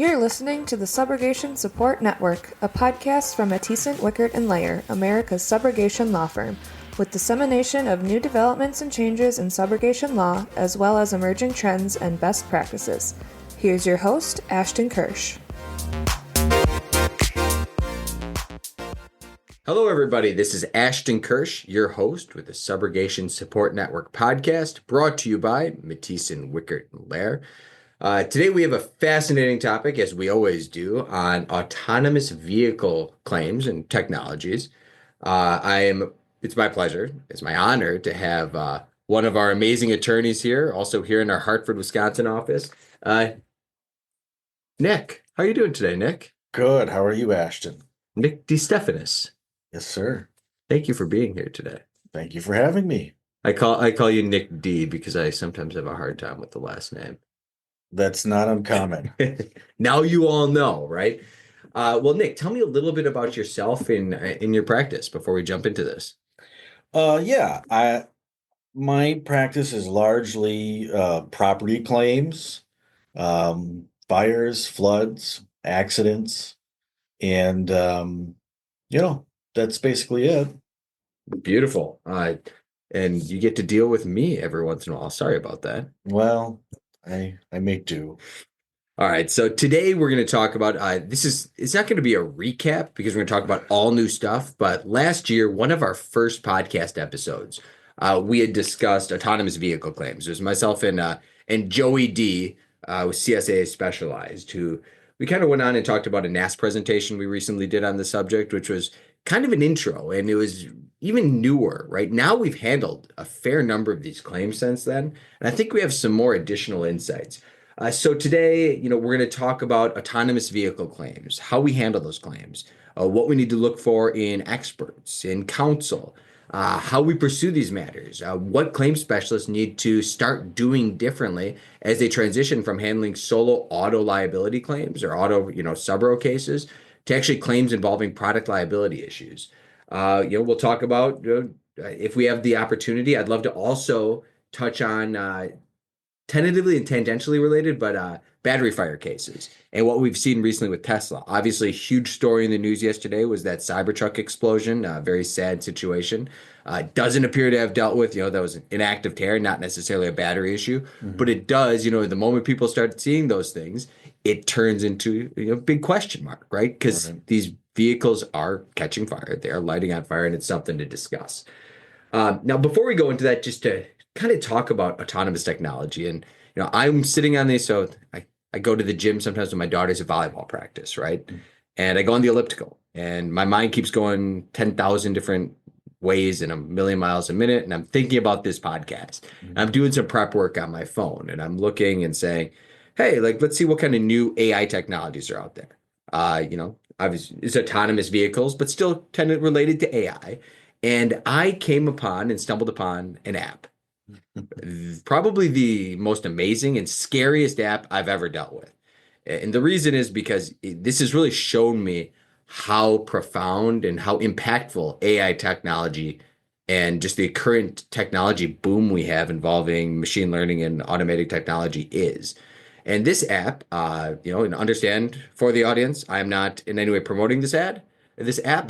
You're listening to the Subrogation Support Network, a podcast from Mattison, Wickert & Layer, America's subrogation law firm, with dissemination of new developments and changes in subrogation law, as well as emerging trends and best practices. Here's your host, Ashton Kirsch. Hello, everybody. This is Ashton Kirsch, your host with the Subrogation Support Network podcast, brought to you by Mattison, Wickert & Layer. Today we have a fascinating topic, as we always do, on autonomous vehicle claims and technologies. It's my pleasure, it's my honor to have one of our amazing attorneys here, also here in our Hartford, Wisconsin office. Nick, how are you doing today, Nick? Good. How are you, Ashton? Nick DeStephanis. Yes, sir. Thank you for being here today. Thank you for having me. I call you Nick D because I sometimes have a hard time with the last name. That's not uncommon. Now you all know, right? Well, Nick, tell me a little bit about yourself in your practice before we jump into this. My practice is largely property claims, fires, floods, accidents, and that's basically it. Beautiful. And you get to deal with me every once in a while. Sorry about that. Well, I make do. All right. So today we're going to talk about it's not going to be a recap because we're going to talk about all new stuff. But last year, one of our first podcast episodes, we had discussed autonomous vehicle claims. It was myself and Joey D with CSA Specialized, who we kind of went on and talked about a NAS presentation we recently did on the subject, which was kind of an intro, and it was even newer. Right now, we've handled a fair number of these claims since then, and I think we have some more additional insights. So today, we're going to talk about autonomous vehicle claims, how we handle those claims, what we need to look for in experts, in counsel, how we pursue these matters, what claim specialists need to start doing differently as they transition from handling solo auto liability claims or auto, subro cases to actually claims involving product liability issues. We'll talk about, if we have the opportunity, I'd love to also touch on tentatively and tangentially related, but battery fire cases and what we've seen recently with Tesla. Obviously, a huge story in the news yesterday was that Cybertruck explosion, a very sad situation. Doesn't appear to have dealt with, that was an act of terror, not necessarily a battery issue, but it does, the moment people start seeing those things, it turns into a big question mark, right? Because these vehicles are catching fire, they are lighting on fire, and it's something to discuss. Now, before we go into that, just to kind of talk about autonomous technology, and I'm sitting on these, so I go to the gym sometimes when my daughter's at volleyball practice, right? And I go on the elliptical, and my mind keeps going 10,000 different ways in a million miles a minute, and I'm thinking about this podcast. I'm doing some prep work on my phone, and I'm looking and saying, hey, let's see what kind of new AI technologies are out there. Obviously it's autonomous vehicles, but still kind of related to AI. And I came upon and stumbled upon an app, probably the most amazing and scariest app I've ever dealt with. And the reason is because this has really shown me how profound and how impactful AI technology and just the current technology boom we have involving machine learning and automated technology is. And this app, and understand for the audience, I'm not in any way promoting this app.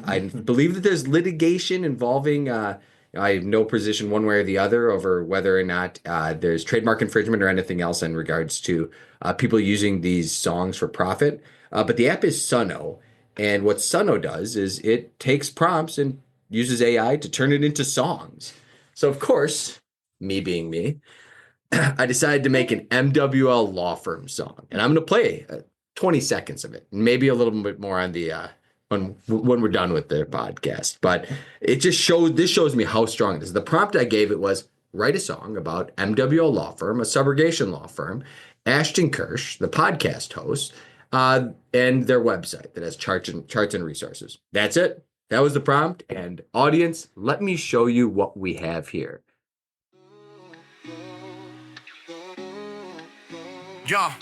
I believe that there's litigation involving, I have no position one way or the other over whether or not there's trademark infringement or anything else in regards to people using these songs for profit. But the app is Suno. And what Suno does is it takes prompts and uses AI to turn it into songs. So, of course, me being me, I decided to make an MWL law firm song, and I'm going to play 20 seconds of it, maybe a little bit more on the when we're done with the podcast. But this shows me how strong it is. The prompt I gave it was write a song about MWL law firm, a subrogation law firm, Ashton Kirsch, the podcast host, and their website that has charts and resources. That's it. That was the prompt. And audience, let me show you what we have here. Yeah,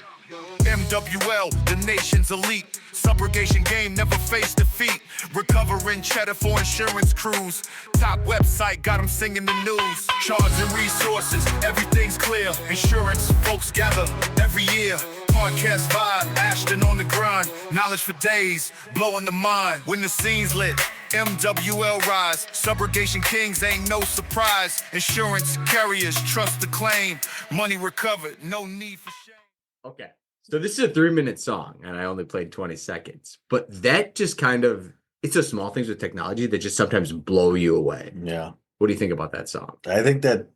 MWL, the nation's elite. Subrogation game, never face defeat. Recovering cheddar for insurance crews. Top website, got them singing the news. Charts and resources, everything's clear. Insurance, folks gather every year. podcast vibe, Ashton on the grind, knowledge for days, blowing the mind. When the scene's lit, MWL rise, subrogation kings ain't no surprise. Insurance carriers trust the claim, money recovered, no need for shame. Okay. So this is a 3-minute song, and I only played 20 seconds. But that just kind of, it's the small things with technology that just sometimes blow you away. Yeah. What do you think about that song? I think that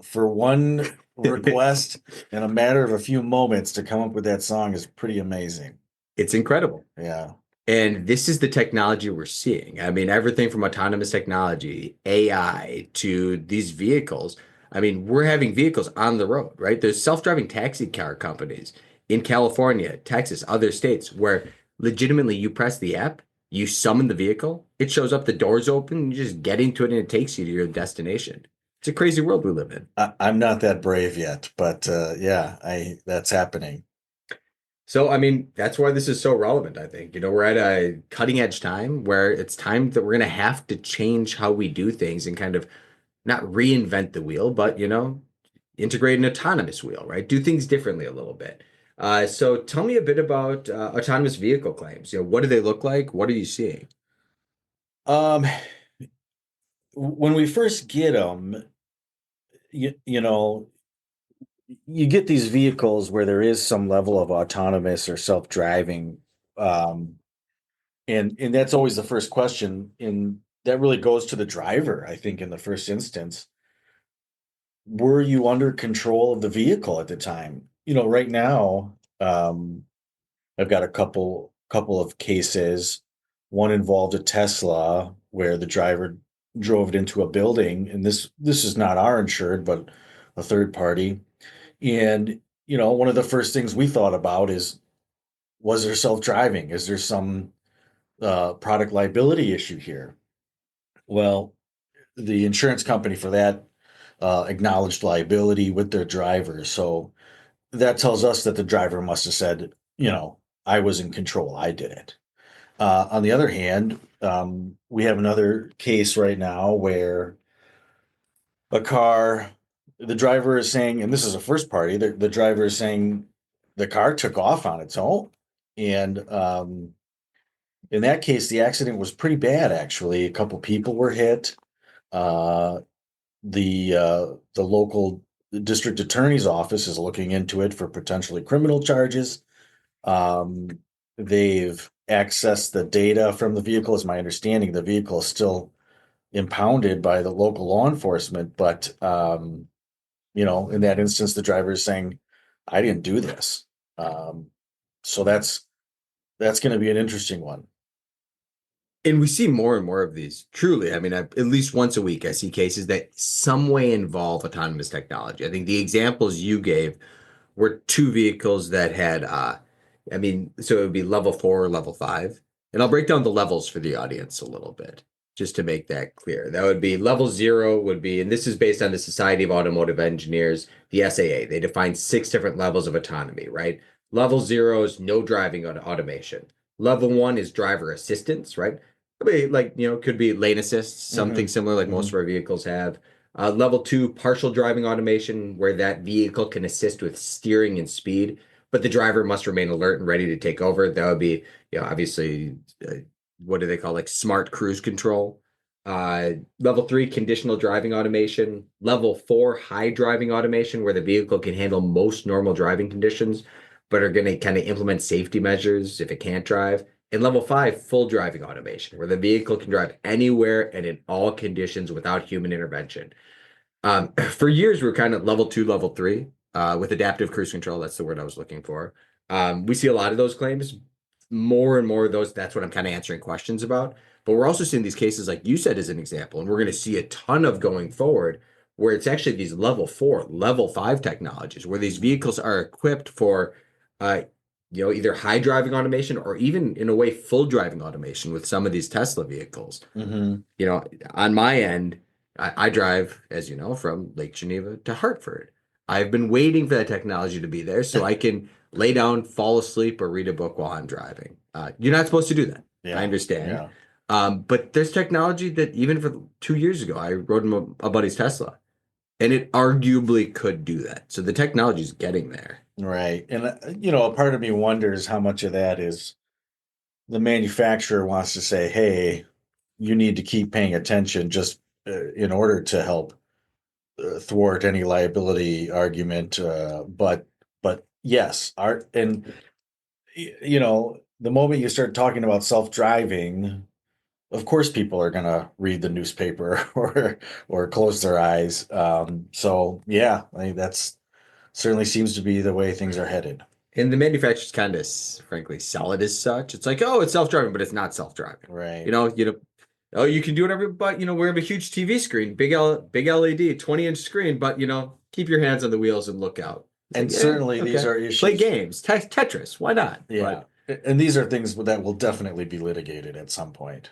for one request in a matter of a few moments to come up with that song is pretty amazing. It's incredible. Yeah. And this is the technology we're seeing. I mean, everything from autonomous technology, AI, to these vehicles. I mean, we're having vehicles on the road, right? There's self-driving taxi car companies in California, Texas, other states where legitimately you press the app, you summon the vehicle, it shows up, the doors open, you just get into it and it takes you to your destination. It's a crazy world we live in. I'm not that brave yet, but yeah, that's happening. So, I mean, that's why this is so relevant, I think. We're at a cutting edge time where it's time that we're going to have to change how we do things and kind of not reinvent the wheel, but, integrate an autonomous wheel, right? Do things differently a little bit. So tell me a bit about autonomous vehicle claims. What do they look like? What are you seeing? When we first get them, you know, you get these vehicles where there is some level of autonomous or self-driving, and that's always the first question, and that really goes to the driver, I think, in the first instance. Were you under control of the vehicle at the time? Right now, I've got a couple of cases. One involved a Tesla where the driver drove it into a building, and this is not our insured, but a third party. And one of the first things we thought about is, was there self-driving? Is there some product liability issue here? Well, the insurance company for that acknowledged liability with their driver. So that tells us that the driver must have said, I was in control. I did it. On the other hand, we have another case right now where the driver is saying, and this is a first party, the driver is saying the car took off on its own. And in that case, the accident was pretty bad, actually. A couple people were hit. The local district attorney's office is looking into it for potentially criminal charges. They've accessed the data from the vehicle. Is my understanding. The vehicle is still impounded by the local law enforcement, but in that instance, the driver is saying, I didn't do this. So that's going to be an interesting one. And we see more and more of these. Truly, I mean, at least once a week, I see cases that some way involve autonomous technology. I think the examples you gave were two vehicles that had, so it would be level 4 or level 5. And I'll break down the levels for the audience a little bit, just to make that clear. That would be level 0 would be, and this is based on the Society of Automotive Engineers, the SAA. They define 6 different levels of autonomy, right? Level 0 is no driving automation. Level 1 is driver assistance, right? Could be lane assist, something similar like most of our vehicles have. Level 2, partial driving automation, where that vehicle can assist with steering and speed, but the driver must remain alert and ready to take over. That would be, obviously, what do they call, like smart cruise control. Level 3, conditional driving automation. Level 4, high driving automation, where the vehicle can handle most normal driving conditions, but are going to kind of implement safety measures if it can't drive. And level 5, full driving automation, where the vehicle can drive anywhere and in all conditions without human intervention. For years, we were kind of level 2, level 3 with adaptive cruise control. That's the word I was looking for. We see a lot of those claims, more and more of those. That's what I'm kind of answering questions about. But we're also seeing these cases, like you said, as an example, and we're going to see a ton of going forward, where it's actually these level 4, level 5 technologies, where these vehicles are equipped for either high driving automation or even in a way full driving automation with some of these Tesla vehicles. On my end, I drive, as you know, from Lake Geneva to Hartford. I've been waiting for that technology to be there so I can lay down, fall asleep, or read a book while I'm driving. You're not supposed to do that. Yeah, I understand. yeah. But there's technology that even for 2 years ago, I rode a buddy's Tesla, and it arguably could do that. So the technology is getting there. Right. And, a part of me wonders how much of that is the manufacturer wants to say, hey, you need to keep paying attention just in order to help thwart any liability argument. But yes, the moment you start talking about self-driving, of course, people are going to read the newspaper or close their eyes. So yeah, I think that's certainly seems to be the way things are headed. And the manufacturers kind of, frankly, sell it as such. It's like, oh, it's self-driving, but it's not self-driving. Right. Oh, you can do whatever, but we have a huge TV screen, big LED, 20-inch screen, but keep your hands on the wheels and look out. It's And like, certainly okay. these are issues. Play games, Tetris, why not? Yeah. And these are things that will definitely be litigated at some point.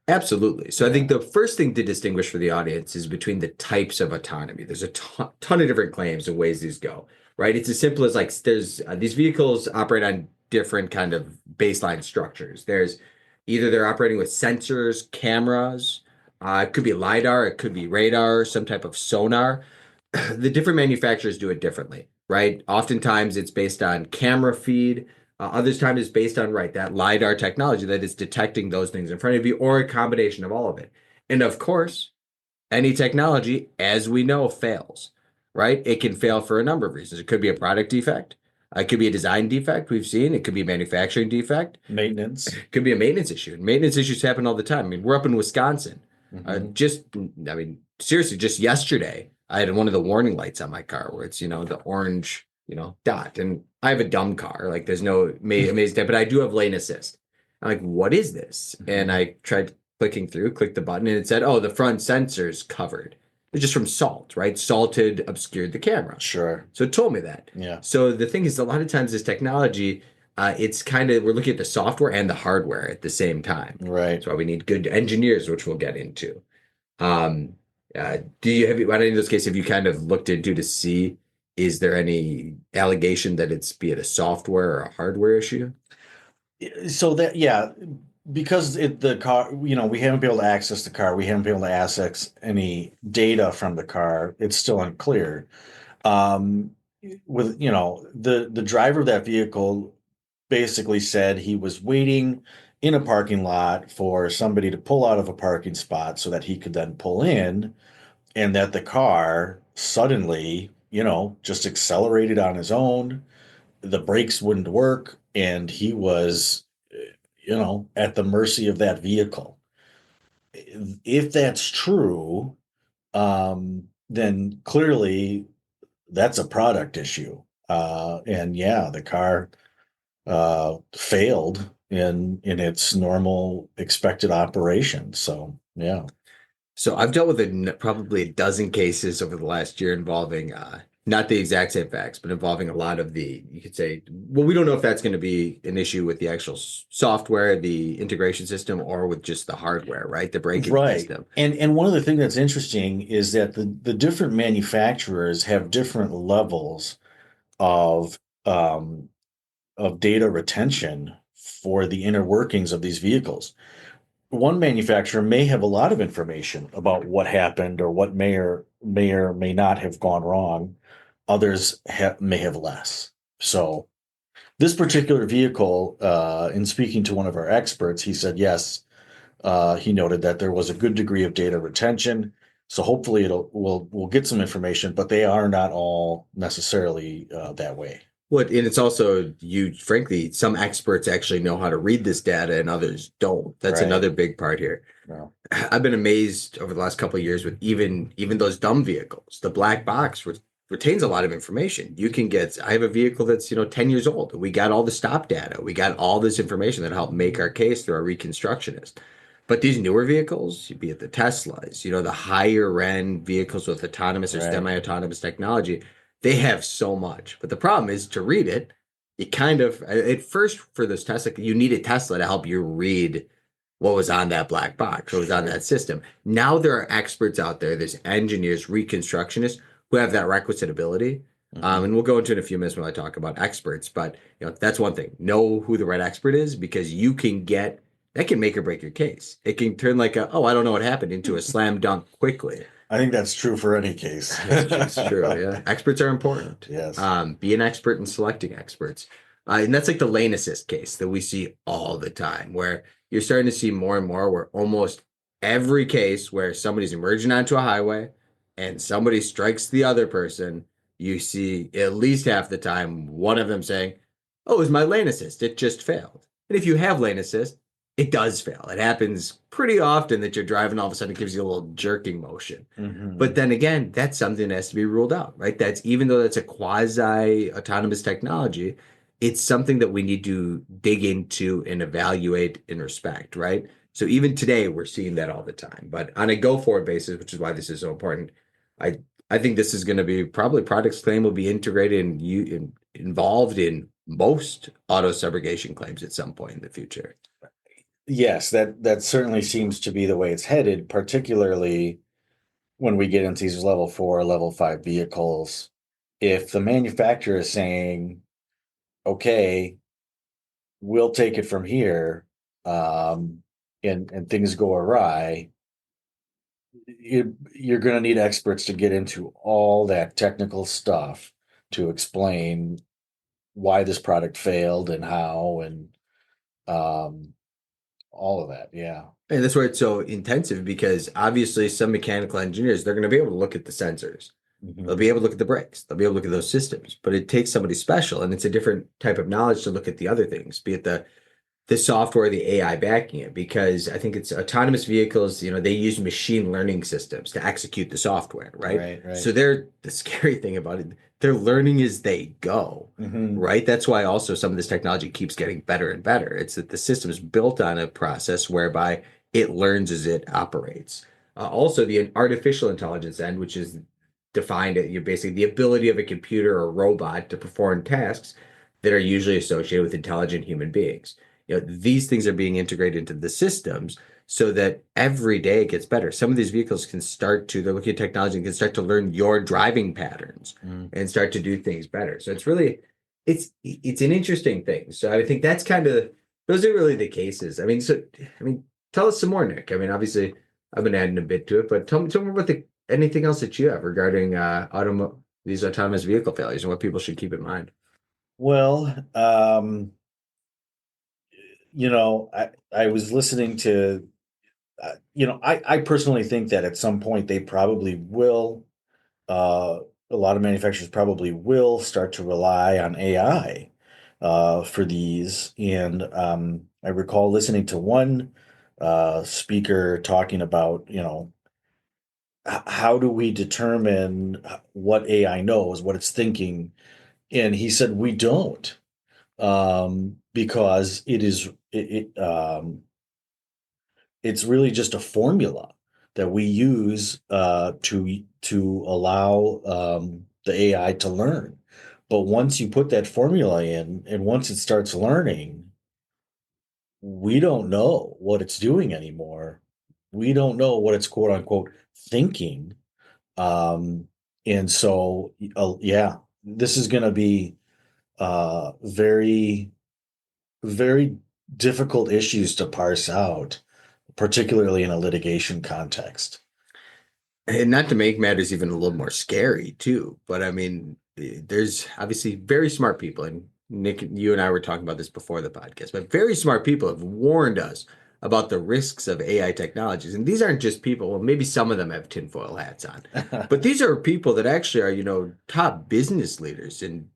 Absolutely. So I Yeah. think the first thing to distinguish for the audience is between the types of autonomy. There's a ton of different claims and ways these go, right? It's as simple as like there's these vehicles operate on different kind of baseline structures. There's either they're operating with sensors, cameras, it could be LiDAR, it could be radar, some type of sonar. The different manufacturers do it differently, right? Oftentimes it's based on camera feed. Others times it's based on, right, that LiDAR technology that is detecting those things in front of you or a combination of all of it. And of course, any technology, as we know, fails, right? It can fail for a number of reasons. It could be a product defect. It could be a design defect we've seen. It could be a manufacturing defect. Maintenance. It could be a maintenance issue. And maintenance issues happen all the time. I mean, we're up in Wisconsin. Seriously, just yesterday, I had one of the warning lights on my car where it's, the orange, dot. And I have a dumb car. Like there's no amazing, but I do have lane assist. I'm like, what is this? And I tried clicking through, clicked the button, and it said, oh, the front sensor's covered. It's just from salt, right? Salt had obscured the camera. Sure. So it told me that. Yeah. So the thing is, a lot of times this technology, it's kind of, we're looking at the software and the hardware at the same time. Right. That's why we need good engineers, which we'll get into. Do you have any of those cases have you kind of looked into to see, is there any allegation that it's be it a software or a hardware issue? So that, yeah, because the car, we haven't been able to access the car, we haven't been able to access any data from the car. It's still unclear. With the driver of that vehicle basically said he was waiting in a parking lot for somebody to pull out of a parking spot so that he could then pull in, and that the car suddenly, just accelerated on his own. The brakes wouldn't work, and he was, at the mercy of that vehicle. If that's true, then clearly that's a product issue. And yeah, the car failed in its normal expected operation. So yeah. So I've dealt with probably a dozen cases over the last year involving not the exact same facts, but involving a lot of you could say, well, we don't know if that's going to be an issue with the actual software, the integration system, or with just the hardware, right? The braking system. And one of the things that's interesting is that the different manufacturers have different levels of data retention for the inner workings of these vehicles. One manufacturer may have a lot of information about what happened or what may or may not have gone wrong. Others may have less. So this particular vehicle, in speaking to one of our experts, he said, yes, he noted that there was a good degree of data retention. So hopefully we'll get some information, but they are not all necessarily that way. And it's also, frankly, some experts actually know how to read this data and others don't. That's another big part here. No. I've been amazed over the last couple of years with even those dumb vehicles. The black box retains a lot of information. I have a vehicle that's 10 years old. We got all the stop data. We got all this information that helped make our case through our reconstructionist. But these newer vehicles, be it the Teslas, the higher end vehicles with autonomous or semi-autonomous technology, they have so much. But the problem is to read it, you kind of, at first for those Tesla, you need a Tesla to help you read what was on that black box, what was on that system. Now there are experts out there, there's engineers, reconstructionists who have that requisite ability. And we'll go into it in a few minutes when I talk about experts. But that's one thing. Know who the right expert is, because that can make or break your case. It can turn like I don't know what happened into a slam dunk quickly. I think that's true for any case. It's true. Yeah. Experts are important. Yes. Be an expert in selecting experts. And that's like the lane assist case that we see all the time, where you're starting to see more and more where almost every case where somebody's emerging onto a highway and somebody strikes the other person, you see at least half the time one of them saying, "Oh, it was my lane assist. It just failed." And if you have lane assist, it does fail. It happens pretty often that you're driving, all of a sudden it gives you a little jerking motion. But then again, that's something that has to be ruled out, right? That's even though that's a quasi autonomous technology, it's something that we need to dig into and evaluate and respect, right? So even today, we're seeing that all the time. But on a go forward basis, which is why this is so important, I I think this is going to be probably products claim will be integrated and involved in most auto subrogation claims at some point in the future. Yes, that certainly seems to be the way it's headed, particularly when we get into these level 4, level 5 vehicles. If the manufacturer is saying, okay, we'll take it from here, and things go awry, you're going to need experts to get into all that technical stuff to explain why this product failed and how, and all of that. Yeah. And that's why it's so intensive, because obviously some mechanical engineers, they're going to be able to look at the sensors. They'll be able to look at the brakes. They'll be able to look at those systems. But it takes somebody special, and it's a different type of knowledge to look at the other things, be it the software, the AI backing it, because I think it's autonomous vehicles, they use machine learning systems to execute the software, right? Right. So the scary thing about it, they're learning as they go, right? That's why also some of this technology keeps getting better and better. It's that the system is built on a process whereby it learns as it operates. Also, the artificial intelligence end, which is defined at basically the ability of a computer or robot to perform tasks that are usually associated with intelligent human beings. These things are being integrated into the systems so that every day it gets better. Some of these vehicles they're looking at technology and can start to learn your driving patterns and start to do things better. So it's an interesting thing. So I think that's those are really the cases. Tell us some more, Nick. Obviously I've been adding a bit to it, but tell me more about anything else that you have regarding these autonomous vehicle failures and what people should keep in mind. Well, I was listening to, I personally think that at some point they probably will, a lot of manufacturers probably will start to rely on AI for these. And I recall listening to one speaker talking about, how do we determine what AI knows, what it's thinking? And he said, we don't, because it's really just a formula that we use to allow the AI to learn. But once you put that formula in, and once it starts learning, we don't know what it's doing anymore. We don't know what it's quote unquote thinking. And so, yeah, this is going to be very, very difficult issues to parse out, particularly in a litigation context. And not to make matters even a little more scary too, but there's obviously very smart people, and Nick, you and I were talking about this before the podcast, but very smart people have warned us about the risks of AI technologies. And these aren't just people, well, maybe some of them have tinfoil hats on, but these are people that actually are, top business leaders and,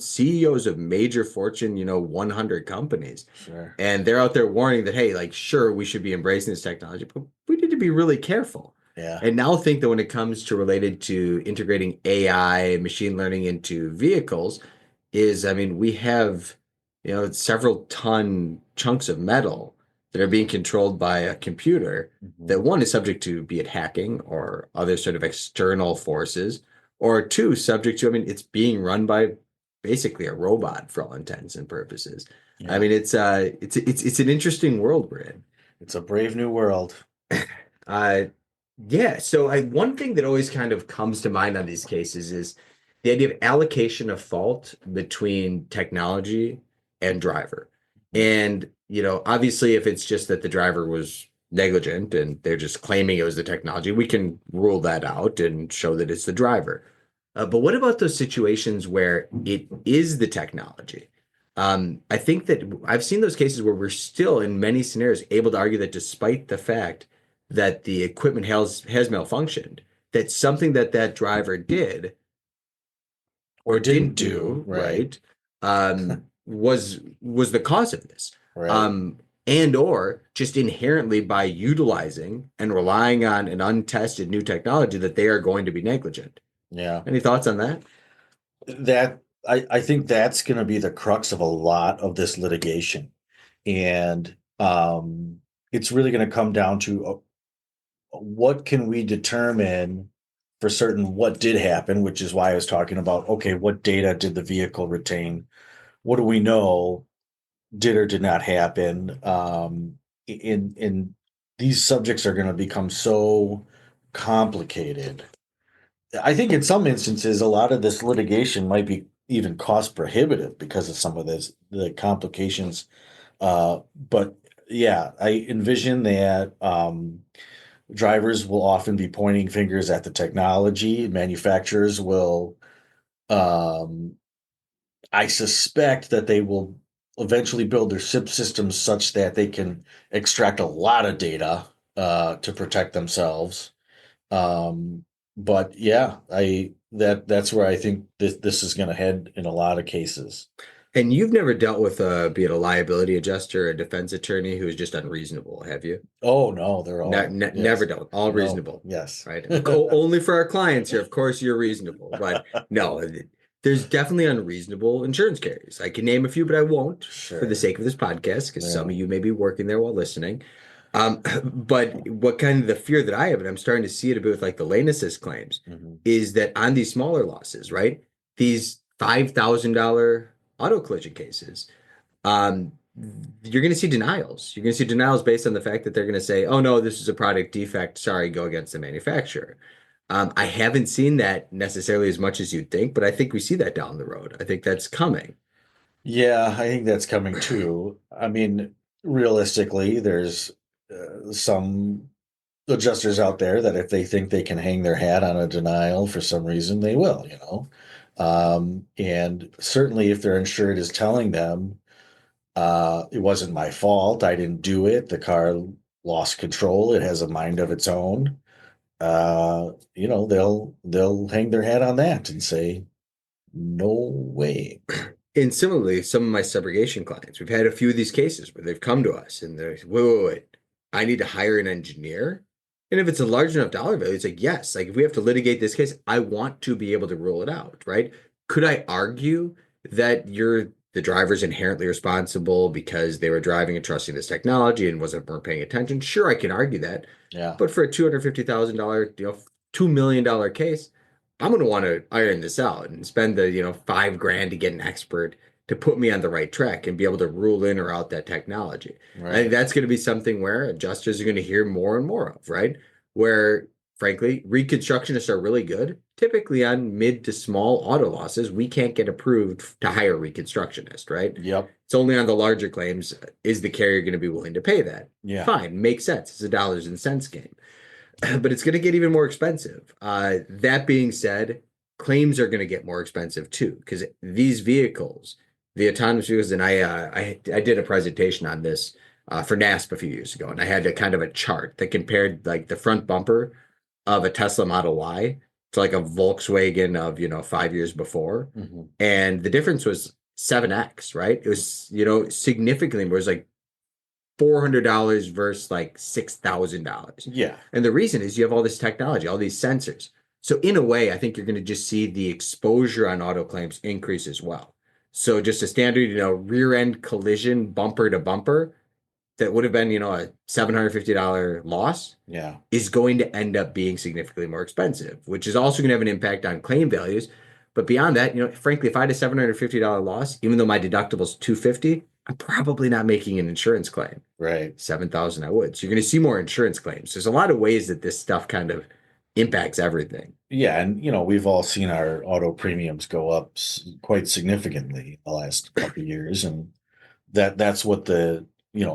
CEOs of major Fortune, 100 companies. Sure. And they're out there warning that, hey, like, sure, we should be embracing this technology, but we need to be really careful. Yeah. And now think that when it comes to related to integrating AI, machine learning into vehicles, we have, several ton chunks of metal that are being controlled by a computer that, one, is subject to, be it hacking or other sort of external forces, or two, subject to, it's being run by basically a robot for all intents and purposes. Yeah. It's an interesting world we're in. It's a brave new world. Yeah. So one thing that always kind of comes to mind on these cases is the idea of allocation of fault between technology and driver. And, obviously if it's just that the driver was negligent and they're just claiming it was the technology, we can rule that out and show that it's the driver. But what about those situations where it is the technology? I think that I've seen those cases where we're still, in many scenarios, able to argue that despite the fact that the equipment has malfunctioned, that something that that driver did or didn't do, right? was the cause of this. Right. And or just inherently by utilizing and relying on an untested new technology that they are going to be negligent. Yeah. Any thoughts on that? That I think that's going to be the crux of a lot of this litigation. And it's really going to come down to what can we determine for certain what did happen, which is why I was talking about, okay, what data did the vehicle retain? What do we know did or did not happen? In these subjects are going to become so complicated. I think in some instances, a lot of this litigation might be even cost prohibitive because of some of the complications. But yeah, I envision that drivers will often be pointing fingers at the technology. Manufacturers will, um, I suspect that they will eventually build their SIP systems such that they can extract a lot of data to protect themselves. Um, but yeah, that's where I think this is going to head in a lot of cases. And you've never dealt with be it a liability adjuster or a defense attorney who is just unreasonable, have you? Oh no, they're all Never yes. dealt with all No, reasonable, yes. right? Only for our clients here, of course, you're reasonable, but no, there's definitely unreasonable insurance carriers. I can name a few, but I won't for the Sure. sake of this podcast because some Yeah. of you may be working there while listening. But what kind of the fear that I have, and I'm starting to see it a bit with like the lane assist claims, Mhm. is that on these smaller losses, right? These $5,000 auto collision cases, um, you're going to see denials. You're going to see denials based on the fact that they're going to say, "Oh no, this is a product defect. Sorry, go against the manufacturer." I haven't seen that necessarily as much as you'd think, but I think we see that down the road. I think that's coming. Yeah, I think that's coming too. I mean, realistically, there's some adjusters out there that if they think they can hang their hat on a denial for some reason, they will, you know. And certainly if their insured is telling them, it wasn't my fault, I didn't do it, the car lost control, it has a mind of its own, they'll hang their hat on that and say, no way. And similarly, some of my subrogation clients, we've had a few of these cases where they've come to us and they're, wait, I need to hire an engineer. And if it's a large enough dollar value, it's like, yes, like if we have to litigate this case, I want to be able to rule it out, right? Could I argue that the driver's inherently responsible because they were driving and trusting this technology and weren't paying attention? Sure, I can argue that. Yeah. But for a $250,000, $2 million case, I'm going to want to iron this out and spend the, $5,000 to get an expert to put me on the right track and be able to rule in or out that technology. I think that's going to be something where adjusters are going to hear more and more of, right? Where, frankly, reconstructionists are really good. Typically on mid to small auto losses, we can't get approved to hire a reconstructionist, right? Yep. It's only on the larger claims is the carrier going to be willing to pay that. Yeah. Fine, makes sense. It's a dollars and cents game. But it's going to get even more expensive. That being said, claims are going to get more expensive too, because these vehicles, the autonomous vehicles, and I did a presentation on this for NASP a few years ago, and I had a kind of a chart that compared like the front bumper of a Tesla Model Y to like a Volkswagen of 5 years before, Mm-hmm. and the difference was 7x, right? It was significantly more. It was like $400 versus like $6,000. Yeah. And the reason is you have all this technology, all these sensors. So in a way, I think you're going to just see the exposure on auto claims increase as well. So just a standard, rear end collision bumper to bumper that would have been, a $750 loss Yeah. is going to end up being significantly more expensive, which is also going to have an impact on claim values. But beyond that, frankly, if I had a $750 loss, even though my deductible is $250, I'm probably not making an insurance claim. Right. 7,000 I would. So you're going to see more insurance claims. There's a lot of ways that this stuff kind of impacts everything. Yeah, and we've all seen our auto premiums go up quite significantly the last couple of years, and that's what the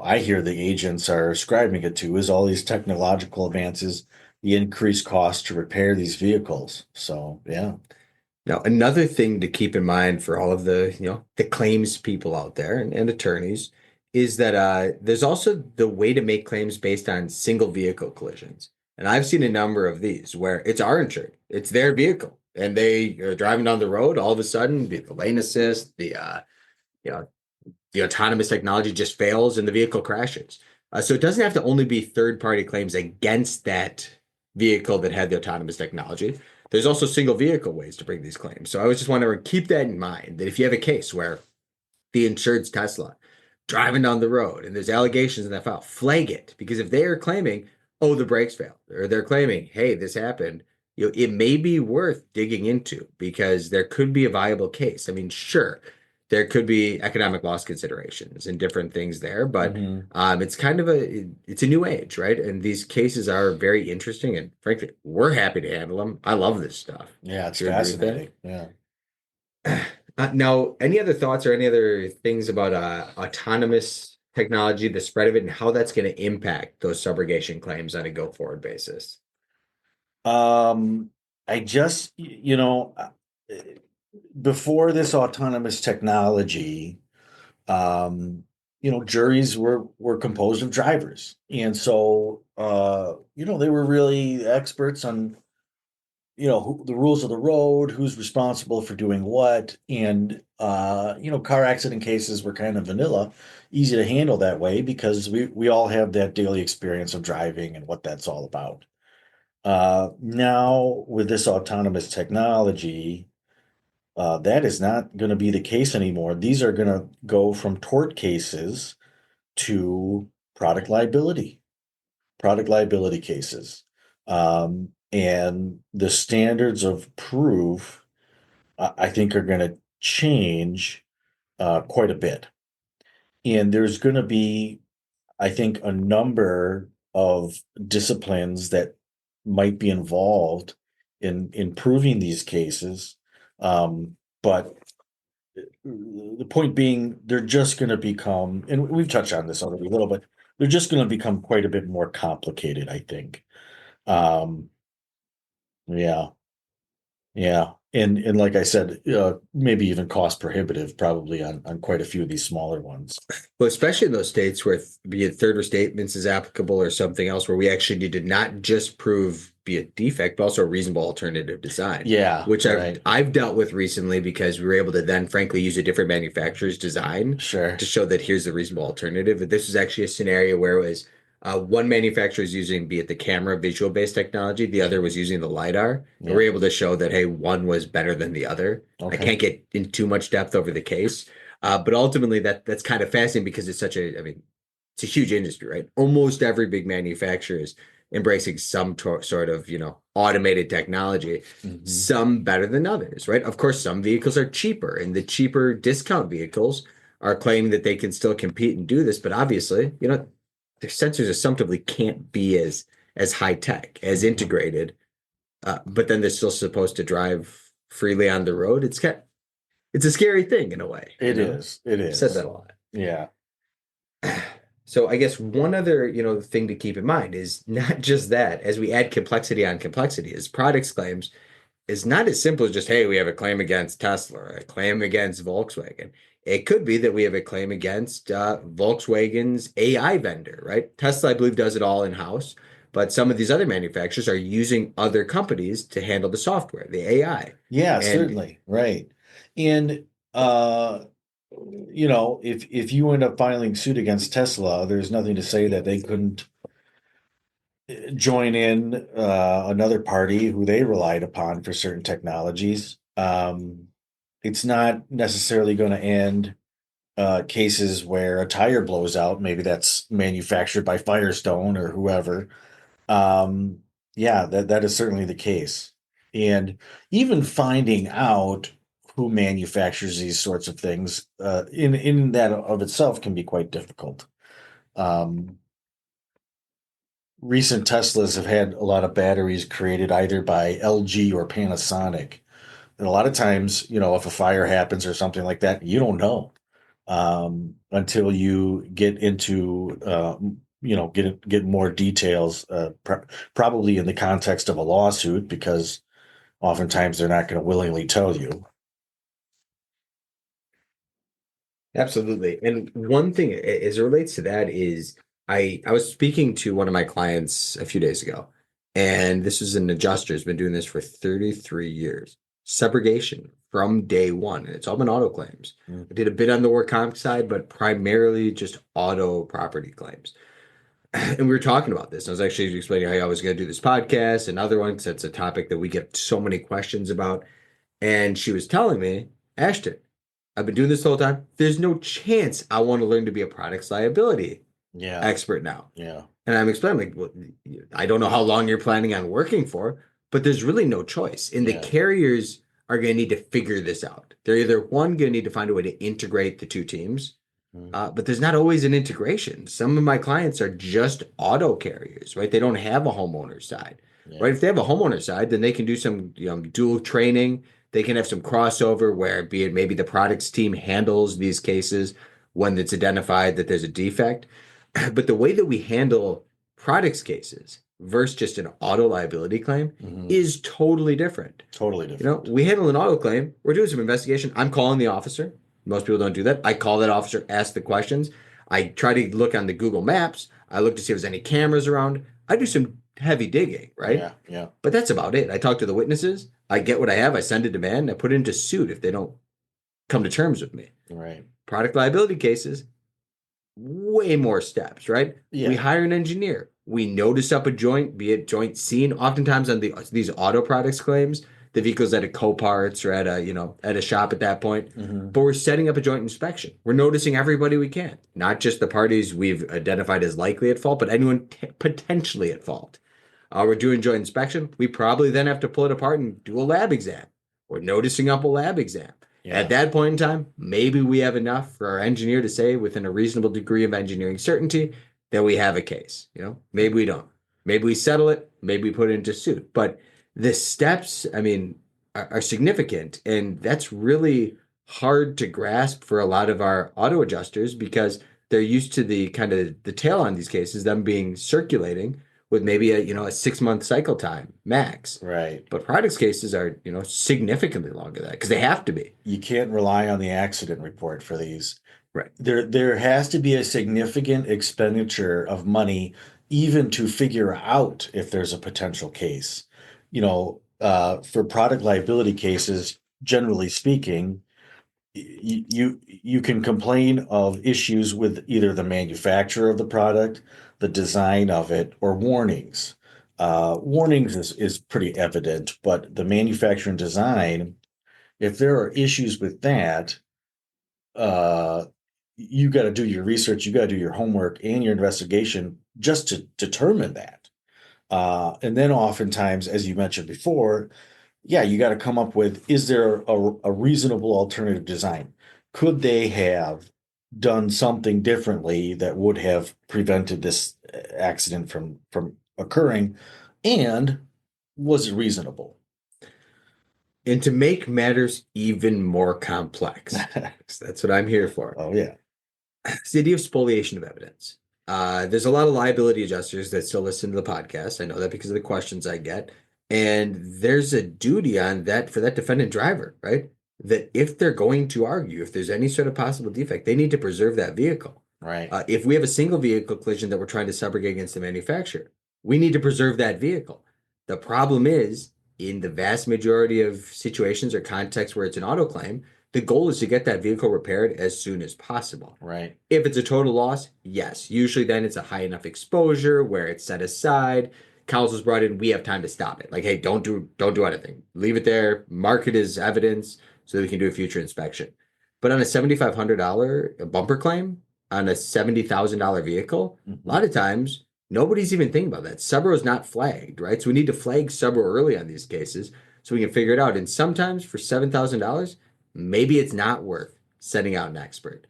I hear the agents are ascribing it to is all these technological advances, the increased cost to repair these vehicles. So, yeah. Now, another thing to keep in mind for all of the, the claims people out there and attorneys is that there's also the way to make claims based on single vehicle collisions. And I've seen a number of these where it's our insured, it's their vehicle, and they are driving down the road. All of a sudden, the lane assist, you know, the autonomous technology just fails and the vehicle crashes. So it doesn't have to only be third-party claims against that vehicle that had the autonomous technology. There's also single vehicle ways to bring these claims. So I was just wondering, keep that in mind, that if you have a case where the insured's Tesla driving down the road and there's allegations in that file, flag it. Because if they are claiming, oh, the brakes failed, or they're claiming, hey, this happened, it may be worth digging into because there could be a viable case. I mean, sure, there could be economic loss considerations and different things there, but it's kind of it's a new age, right? And these cases are very interesting, and frankly, we're happy to handle them. I love this stuff. Yeah, it's Do you agree with that? fascinating. Yeah. Now, any other thoughts or any other things about autonomous technology, the spread of it, and how that's going to impact those subrogation claims on a go-forward basis? I just, before this autonomous technology, juries were composed of drivers. And so, they were really experts on, the rules of the road, who's responsible for doing what. And, car accident cases were kind of vanilla, easy to handle that way because we all have that daily experience of driving and what that's all about. Now with this autonomous technology, that is not going to be the case anymore. These are going to go from tort cases to product liability cases. And the standards of proof, I think, are going to change quite a bit. And there's going to be, I think, a number of disciplines that might be involved in proving these cases. But the point being, they're just going to become, and we've touched on this already a little bit, they're just going to become quite a bit more complicated, I think. Yeah, yeah. And like I said, maybe even cost prohibitive probably on quite a few of these smaller ones. Well, especially in those states where be it third restatements is applicable or something else where we actually need to not just prove be a defect, but also a reasonable alternative design. Yeah, which right. I've dealt with recently because we were able to then frankly use a different manufacturer's design Sure. to show that here's the reasonable alternative. But this was actually a scenario where it was one manufacturer is using be it the camera visual based technology, the other was using the LiDAR. And Yeah. we're able to show that, hey, one was better than the other. I Okay. can't get in too much depth over the case. But ultimately that's kind of fascinating because it's it's a huge industry, right? Almost every big manufacturer is embracing some sort of, automated technology, Mhm. some better than others, right? Of course, some vehicles are cheaper and the cheaper discount vehicles are claiming that they can still compete and do this. But obviously, their sensors assumptively can't be as high tech, as Mhm. integrated, but then they're still supposed to drive freely on the road. It's a scary thing in a way. It is. It I've is. said that a lot. Yeah. So I guess one other, thing to keep in mind is not just that, as we add complexity on complexity, is products claims is not as simple as just, hey, we have a claim against Tesla or a claim against Volkswagen. It could be that we have a claim against Volkswagen's AI vendor, right? Tesla, I believe, does it all in-house, but some of these other manufacturers are using other companies to handle the software, the AI. Yeah, And certainly. Right. And if you end up filing suit against Tesla, there's nothing to say that they couldn't join in another party who they relied upon for certain technologies. It's not necessarily going to end cases where a tire blows out. Maybe that's manufactured by Firestone or whoever. Yeah, that is certainly the case. And even finding out who manufactures these sorts of things in that of itself can be quite difficult. Recent Teslas have had a lot of batteries created either by LG or Panasonic. And a lot of times, if a fire happens or something like that, you don't know. until you get into get more details, probably in the context of a lawsuit, because oftentimes they're not going to willingly tell you. Absolutely. And one thing as it relates to that is I was speaking to one of my clients a few days ago, and this is an adjuster who's been doing this for 33 years. Subrogation from day one. And it's all been auto claims. Mm. I did a bit on the work comp side, but primarily just auto property claims. And we were talking about this. I was actually explaining how I was going to do this podcast and other ones. That's a topic that we get so many questions about. And she was telling me, Ashton, I've been doing this the whole time. There's no chance I want to learn to be a products liability Yeah. expert now. Yeah. And I'm explaining, like, well, I don't know how long you're planning on working for, but there's really no choice. And the Yeah. carriers are going to need to figure this out. They're either one, going to need to find a way to integrate the two teams, but there's not always an integration. Some of my clients are just auto carriers, right? They don't have a homeowner side, Yeah. right? If they have a homeowner side, then they can do some dual training. They can have some crossover where, be it maybe the products team handles these cases when it's identified that there's a defect. But the way that we handle products cases versus just an auto liability claim is totally different. Totally different. We handle an auto claim. We're doing some investigation. I'm calling the officer. Most people don't do that. I call that officer, ask the questions. I try to look on the Google Maps. I look to see if there's any cameras around. I do some heavy digging, right? Yeah. Yeah. But that's about it. I talk to the witnesses. I get what I have. I send a demand. I put it into suit if they don't come to terms with me. Right. Product liability cases, way more steps, right? Yeah. We hire an engineer. We notice up a joint, be it joint seen. Oftentimes on these auto products claims, the vehicle's at a Coparts or at a shop at that point. But we're setting up a joint inspection. We're noticing everybody we can, not just the parties we've identified as likely at fault, but anyone potentially at fault. We're doing joint inspection. We probably then have to pull it apart and do a lab exam. We're noticing up a lab exam. Yeah. At that point in time, maybe we have enough for our engineer to say within a reasonable degree of engineering certainty that we have a case. Maybe we don't. Maybe we settle it. Maybe we put it into suit. But the steps, are significant. And that's really hard to grasp for a lot of our auto adjusters because they're used to the kind of the tail on these cases, them being circulating with maybe a 6-month cycle time max. Right. But products cases are, significantly longer than that because they have to be. You can't rely on the accident report for these. Right. There has to be a significant expenditure of money even to figure out if there's a potential case. For product liability cases, generally speaking, you can complain of issues with either the manufacturer of the product, the design of it, or warnings. Warnings is pretty evident, but the manufacturer and design, if there are issues with that, you got to do your research, you got to do your homework and your investigation just to determine that. And then oftentimes, as you mentioned before, you got to come up with, is there a reasonable alternative design? Could they have done something differently that would have prevented this accident from occurring? And was it reasonable? And to make matters even more complex, that's what I'm here for. Oh, yeah. It's the idea of spoliation of evidence. There's a lot of liability adjusters that still listen to the podcast. I know that because of the questions I get. And there's a duty on that for that defendant driver, right? That if they're going to argue, if there's any sort of possible defect, they need to preserve that vehicle. Right. If we have a single vehicle collision that we're trying to subrogate against the manufacturer, we need to preserve that vehicle. The problem is, in the vast majority of situations or contexts where it's an auto claim, the goal is to get that vehicle repaired as soon as possible. Right. If it's a total loss, yes. Usually then it's a high enough exposure where it's set aside. Counsel's brought in, we have time to stop it. Like, hey, don't do anything. Leave it there, mark it as evidence so that we can do a future inspection. But on a $7,500 bumper claim on a $70,000 vehicle, a lot of times nobody's even thinking about that. Subro is not flagged, right? So we need to flag Subro early on these cases so we can figure it out. And sometimes for $7,000, maybe it's not worth sending out an expert.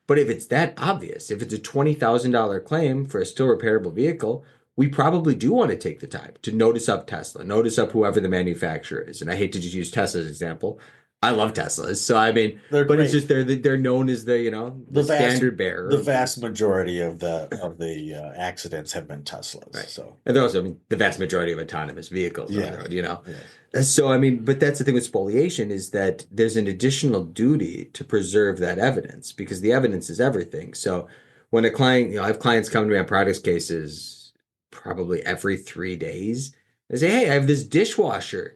But if it's that obvious, if it's a $20,000 claim for a still repairable vehicle, we probably do want to take the time to notice up Tesla, notice up whoever the manufacturer is. And I hate to just use Tesla as an example. I love Teslas. So I mean, They're but it's great. just they're known as the, you know, the standard bearer. The of vast these. majority of the accidents have been Teslas. Right. So And they're also, I mean, the vast majority of autonomous vehicles on the yeah, road, you know. yeah, So I mean, but that's the thing with spoliation is that there's an additional duty to preserve that evidence because the evidence is everything. So when a client, you know, I have clients come to me on products cases probably every 3 days. They say, "Hey, I have this dishwasher,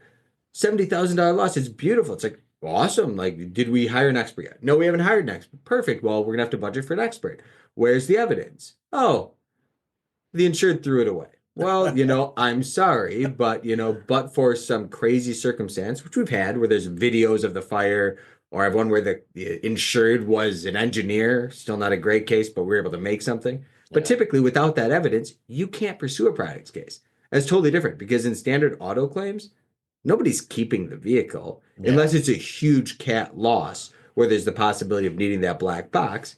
$70,000 loss. It's beautiful." It's like, awesome. Like, did we hire an expert yet? No, we haven't hired an expert. Perfect. Well, we're gonna have to budget for an expert. Where's the evidence? Oh, the insured threw it away. Well, you know, I'm sorry, but you know, but for some crazy circumstance, which we've had, where there's videos of the fire, or I have one where the insured was an engineer, still not a great case, but we were able to make something. But yeah, typically, without that evidence, you can't pursue a products case. That's totally different because in standard auto claims, nobody's keeping the vehicle yeah, unless it's a huge cat loss where there's the possibility of needing that black box.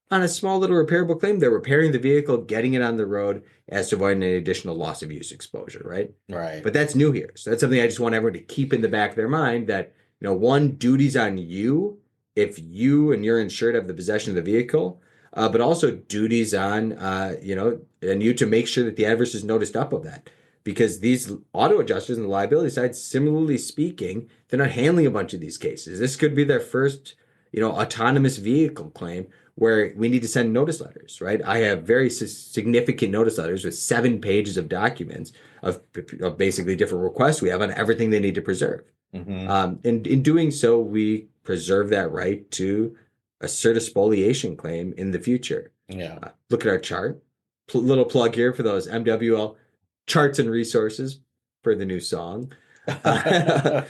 On a small little repairable claim, they're repairing the vehicle, getting it on the road as to avoid any additional loss of use exposure, right? right. But that's new here. So that's something I just want everyone to keep in the back of their mind that, you know, one, duty's on you if you and your insured have the possession of the vehicle, but also duties on, you know, and you to make sure that the adverse is noticed up of that. Because these auto adjusters on the liability side, similarly speaking, they're not handling a bunch of these cases. This could be their first, you know, autonomous vehicle claim where we need to send notice letters, right? I have very significant notice letters with 7 pages of documents of basically different requests we have on everything they need to preserve. Hmm. And in doing so, we preserve that right to assert a spoliation claim in the future. Yeah. Look at our chart. Little plug here for those MWL charts and resources for the new song. But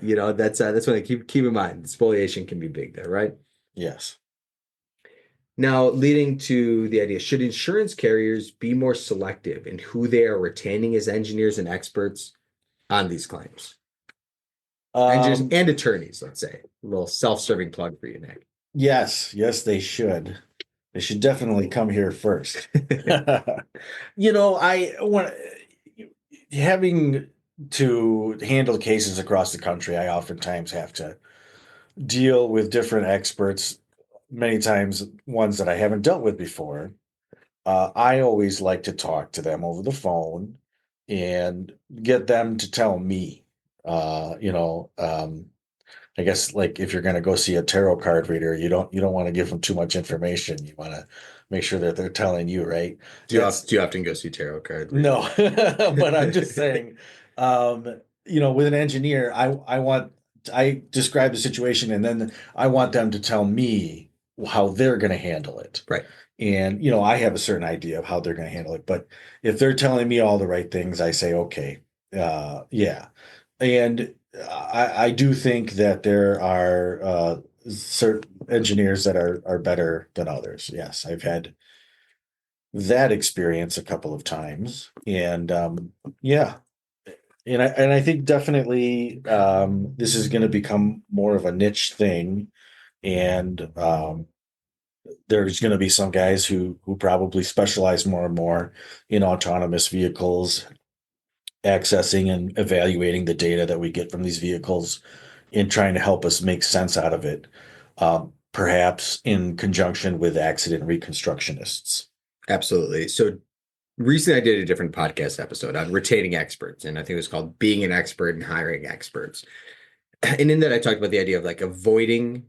you know that's what I keep in mind. Spoliation can be big there, right? Yes. Now, leading to the idea, should insurance carriers be more selective in who they are retaining as engineers and experts on these claims? Engineers Um, and attorneys, let's say. A little self-serving plug for you, Nick. yes, yes, they should. They should definitely come here first. You know, I want having to handle cases across the country, I oftentimes have to deal with different experts, many times ones that I haven't dealt with before. I always like to talk to them over the phone and get them to tell me, you know, I guess like if you're going to go see a tarot card reader, you don't want to give them too much information. You want to make sure that they're telling you, right? That's Do you often go see tarot card no, readers? but I'm just saying, you know, with an engineer, I describe the situation and then I want them to tell me how they're going to handle it. Right. And, you know, I have a certain idea of how they're going to handle it, but if they're telling me all the right things, I say, okay, yeah. And I do think that there are certain engineers that are better than others. Yes, I've had that experience a couple of times, and yeah, and I think definitely this is going to become more of a niche thing, and there's going to be some guys who probably specialize more and more in autonomous vehicles, accessing and evaluating the data that we get from these vehicles, and trying to help us make sense out of it, perhaps in conjunction with accident reconstructionists. Absolutely. So recently I did a different podcast episode on retaining experts, and I think it was called Being an Expert and Hiring Experts. And in that I talked about the idea of like avoiding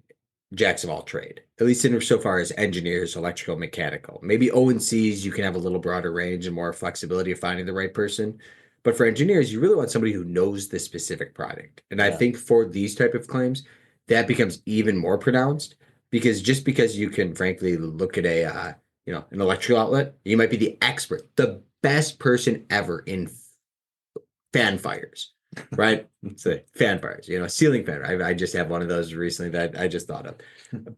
jacks of all trade, at least in so far as engineers, electrical, mechanical. Maybe O&Cs, you can have a little broader range and more flexibility of finding the right person. But for engineers, you really want somebody who knows the specific product. And I Yeah. think for these type of claims, that becomes even more pronounced because just because you can frankly look at a you know, an electrical outlet, you might be the expert, the best person ever in fan fires, right? So fan fires, you know, ceiling fan. I just have one of those recently that I just thought of.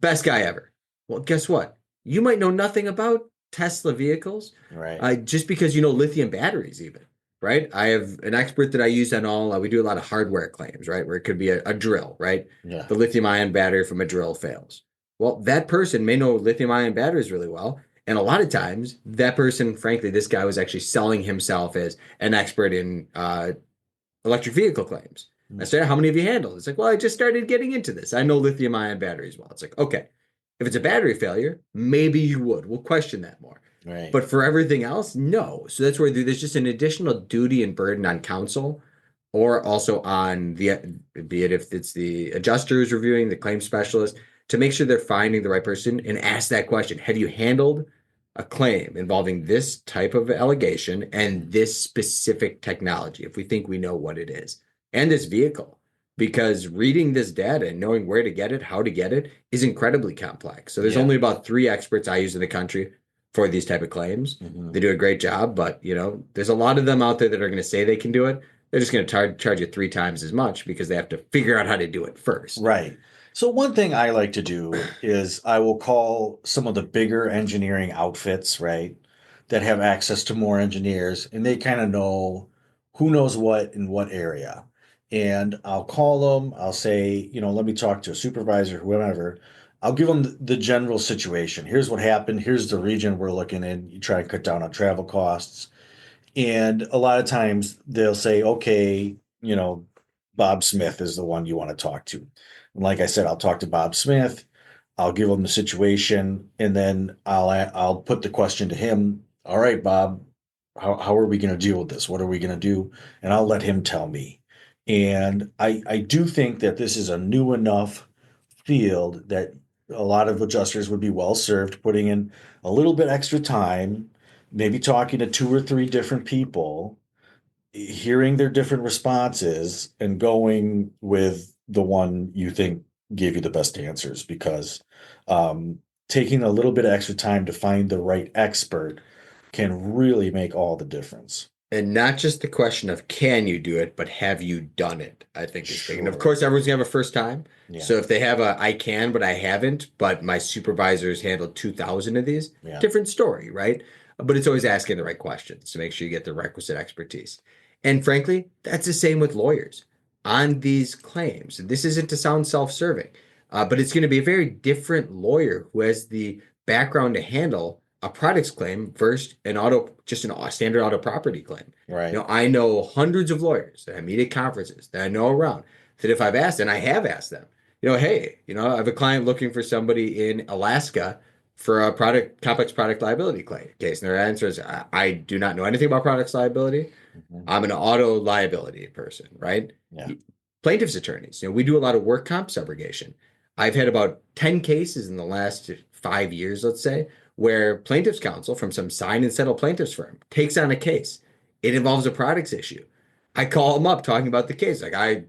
Best guy ever. Well, guess what? You might know nothing about Tesla vehicles, Right. just because you know lithium batteries, even, right? I have an expert that I use on all. We do a lot of hardware claims, right? Where it could be a drill, right? Yeah. The lithium ion battery from a drill fails. Well, that person may know lithium ion batteries really well. And a lot of times, that person, frankly, this guy was actually selling himself as an expert in electric vehicle claims. I said, how many have you handled? It's like, well, I just started getting into this. I know lithium ion batteries well. It's like, okay, if it's a battery failure, maybe you would. We'll question that more. Right. But for everything else, no. So that's where there's just an additional duty and burden on counsel, or also on be it if it's the adjuster who's reviewing, the claim specialist, to make sure they're finding the right person and ask that question. Have you handled a claim involving this type of allegation and this specific technology, if we think we know what it is, and this vehicle? Because reading this data and knowing where to get it, how to get it, is incredibly complex. So there's only about 3 experts I use in the country for these type of claims. They do a great job, but there's a lot of them out there that are going to say they can do it. They're just going to charge you 3 times as much because they have to figure out how to do it first. Right. So one thing I like to do is I will call some of the bigger engineering outfits, right, that have access to more engineers, and they kind of know who knows what in what area. And I'll call them. I'll say, let me talk to a supervisor, whoever. I'll give them the general situation. Here's what happened. Here's the region we're looking in. You try to cut down on travel costs. And a lot of times they'll say, okay, Bob Smith is the one you want to talk to. And like I said, I'll talk to Bob Smith. I'll give him the situation, and then I'll put the question to him. All right, Bob, how are we going to deal with this? What are we going to do? And I'll let him tell me. And I do think that this is a new enough field that a lot of adjusters would be well served putting in a little bit extra time, maybe talking to 2 or 3 different people, hearing their different responses, and going with the one you think gave you the best answers, because taking a little bit of extra time to find the right expert can really make all the difference. And not just the question of can you do it, but have you done it, I think is big. And of Sure. course, everyone's going to have a first time. Yeah. So if they have I can, but I haven't, but my supervisor's handled 2,000 of these, Yeah. different story, right? But it's always asking the right questions to make sure you get the requisite expertise. And frankly, that's the same with lawyers on these claims. This isn't to sound self-serving, but it's going to be a very different lawyer who has the background to handle a products claim versus just a standard auto property claim. Right. I know hundreds of lawyers that I meet at conferences that I know around, that if I've asked, and I have asked them, hey, I have a client looking for somebody in Alaska for a complex product liability case. And their answer is, I do not know anything about products liability. I'm an auto liability person, right? Yeah. Plaintiff's attorneys, we do a lot of work comp subrogation. I've had about 10 cases in the last 5 years, let's say, where plaintiff's counsel from some sign and settle plaintiff's firm takes on a case. It involves a products issue. I call them up talking about the case. Like, I